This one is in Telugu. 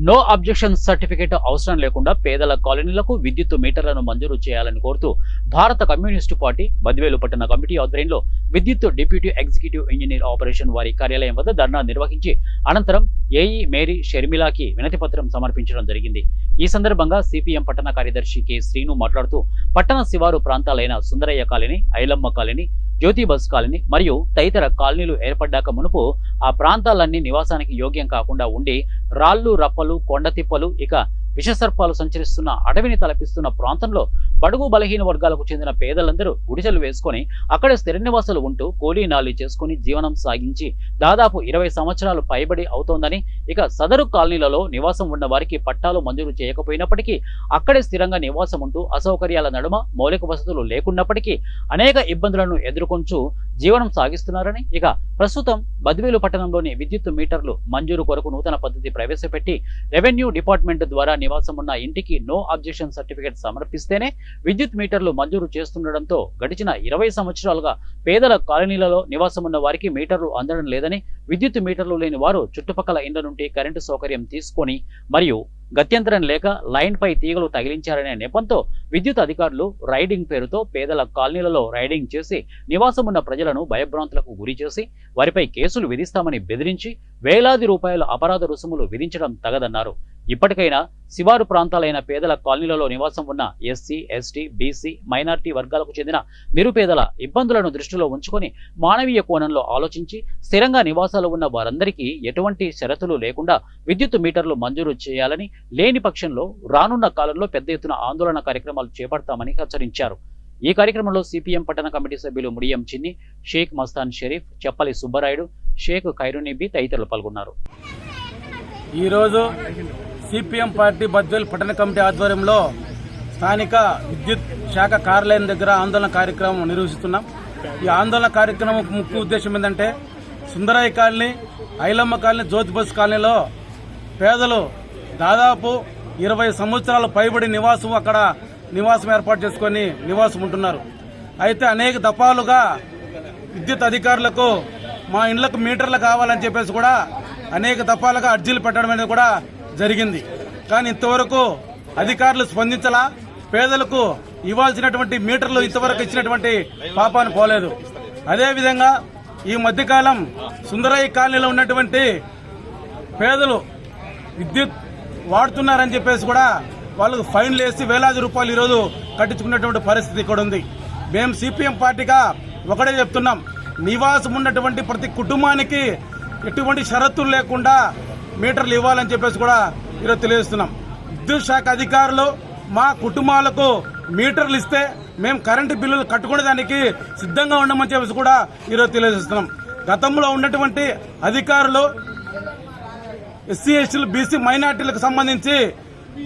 నో అబ్జెక్షన్ సర్టిఫికేట్ అవసరం లేకుండా పేదల కాలనీలకు విద్యుత్ మీటర్లను మంజూరు చేయాలని కోరుతూ భారత కమ్యూనిస్టు పార్టీ బద్వేలు పట్టణ కమిటీ ఆధ్వర్యంలో విద్యుత్ డిప్యూటీ ఎగ్జిక్యూటివ్ ఇంజనీర్ ఆపరేషన్ వారి కార్యాలయం వద్ద ధర్నా నిర్వహించి అనంతరం ఏఈ మేరీ షర్మిలాకి వినతి పత్రం సమర్పించడం జరిగింది. ఈ సందర్భంగా సిపిఎం పట్టణ కార్యదర్శి కె శ్రీను మాట్లాడుతూ పట్టణ శివారు ప్రాంతాలైన సుందరయ్య కాలనీ, ఐలమ్మ కాలనీ, జ్యోతి బస్ కాలనీ మరియు తదితర కాలనీలు ఏర్పడ్డాక మునుపు ఆ ప్రాంతాలన్నీ నివాసానికి యోగ్యం కాకుండా ఉండి రాళ్లు, రప్పలు, కొండతిప్పలు, ఇక విషసర్పాలు సంచరిస్తున్న అడవిని తలపిస్తున్న ప్రాంతంలో బడుగు బలహీన వర్గాలకు చెందిన పేదలందరూ గుడిసెలు వేసుకొని అక్కడే స్థిర నివాసాలు ఉంటూ కూలీ నాలి చేసుకుని జీవనం సాగించి దాదాపు 20 సంవత్సరాలు పైబడి అవుతోందని, ఇక సదరు కాలనీలలో నివాసం ఉన్న వారికి పట్టాలు మంజూరు చేయకపోయినప్పటికీ అక్కడే స్థిరంగా నివాసం ఉంటూ అసౌకర్యాల నడుమ మౌలిక వసతులు లేకున్నప్పటికీ అనేక ఇబ్బందులను ఎదుర్కొంటూ జీవనం సాగిస్తున్నారని, ఇక ప్రస్తుతం బద్వేలు పట్టణంలోని విద్యుత్ మీటర్లు మంజూరు కొరకు నూతన పద్ధతి ప్రవేశపెట్టి రెవెన్యూ డిపార్ట్మెంట్ ద్వారా నివాసం ఉన్న ఇంటికి నో అబ్జెక్షన్ సర్టిఫికేట్ సమర్పిస్తేనే విద్యుత్ మీటర్లు మంజూరు చేస్తుండటంతో గడిచిన 20 సంవత్సరాలుగా పేదల కాలనీలలో నివాసం ఉన్న వారికి మీటర్లు అందడం లేదని, విద్యుత్ మీటర్లు లేని వారు చుట్టుపక్కల ఇండ్ల నుండి కరెంటు సౌకర్యం తీసుకొని మరియు గత్యంతరం లేక లైన్ పై తీగలు తగిలించారనే నెపంతో విద్యుత్ అధికారులు రైడింగ్ పేరుతో పేదల కాలనీలలో రైడింగ్ చేసి నివాసం ఉన్న ప్రజలను భయభ్రాంతులకు గురి చేసి వారిపై కేసులు విధిస్తామని బెదిరించి వేలాది రూపాయల అపరాధ రుసుములు విధించడం తగదన్నారు. ఇప్పటికైనా శివారు ప్రాంతాలైన పేదల కాలనీలలో నివాసం ఉన్న ఎస్సీ, ఎస్టీ, బీసీ, మైనార్టీ వర్గాలకు చెందిన నిరుపేదల ఇబ్బందులను దృష్టిలో ఉంచుకొని మానవీయ కోణంలో ఆలోచించి స్థిరంగా నివాసాలు ఉన్న వారందరికీ ఎటువంటి షరతులు లేకుండా విద్యుత్ మీటర్లు మంజూరు చేయాలని, లేని పక్షంలో రానున్న కాలంలో పెద్ద ఎత్తున ఆందోళన కార్యక్రమాలు చేపడతామని హెచ్చరించారు. ఈ కార్యక్రమంలో సిపిఎం పట్టణ కమిటీ సభ్యులు ముడియం చిన్ని, షేక్ మస్తాన్ షరీఫ్, చెప్పలి సుబ్బరాయుడు, షేక్ ఖైరునిబి తదితరులు పాల్గొన్నారు. ఈరోజు సిపిఎం పార్టీ బద్వేల్ పట్టణ కమిటీ ఆధ్వర్యంలో స్థానిక విద్యుత్ శాఖ కార్యాలయం దగ్గర ఆందోళన కార్యక్రమం నిర్వహిస్తున్నాం. ఈ ఆందోళన కార్యక్రమం ముఖ్య ఉద్దేశం ఏంటంటే సుందరయ్య కాలనీ, ఐలమ్మ కాలనీ, జ్యోతి బస్ కాలనీలో పేదలు దాదాపు 20 సంవత్సరాలు పైబడి అక్కడ నివాసం ఏర్పాటు చేసుకొని నివాసం ఉంటున్నారు. అయితే అనేక దఫాలుగా విద్యుత్ అధికారులకు మా ఇండ్లకు మీటర్లు కావాలని చెప్పేసి కూడా అనేక దఫాలుగా అర్జీలు పెట్టడం అనేది కూడా జరిగింది. కానీ ఇంతవరకు అధికారులు స్పందించలా, పేదలకు ఇవ్వాల్సినటువంటి మీటర్లు ఇంతవరకు ఇచ్చినటువంటి పాపాన్ని పోలేదు. అదేవిధంగా ఈ మధ్యకాలం సుందరయ్య కాలనీలో ఉన్నటువంటి పేదలు విద్యుత్ వాడుతున్నారని చెప్పేసి కూడా వాళ్ళకు ఫైన్లు వేసి వేలాది రూపాయలు ఈరోజు కట్టించుకున్నటువంటి పరిస్థితి ఇక్కడ ఉంది. మేము సిపిఎం పార్టీగా ఒకటే చెప్తున్నాం, నివాసం ఉన్నటువంటి ప్రతి కుటుంబానికి ఎటువంటి షరతులు లేకుండా మీటర్లు ఇవ్వాలని చెప్పేసి కూడా ఈరోజు తెలియజేస్తున్నాం. విద్యుత్ శాఖ అధికారులు మా కుటుంబాలకు మీటర్లు ఇస్తే మేము కరెంటు బిల్లులు కట్టుకునేదానికి సిద్ధంగా ఉండమని చెప్పేసి కూడా ఈరోజు తెలియజేస్తున్నాం. గతంలో ఉన్నటువంటి అధికారులు ఎస్సీ, ఎస్టీలు, బీసీ, మైనార్టీలకు సంబంధించి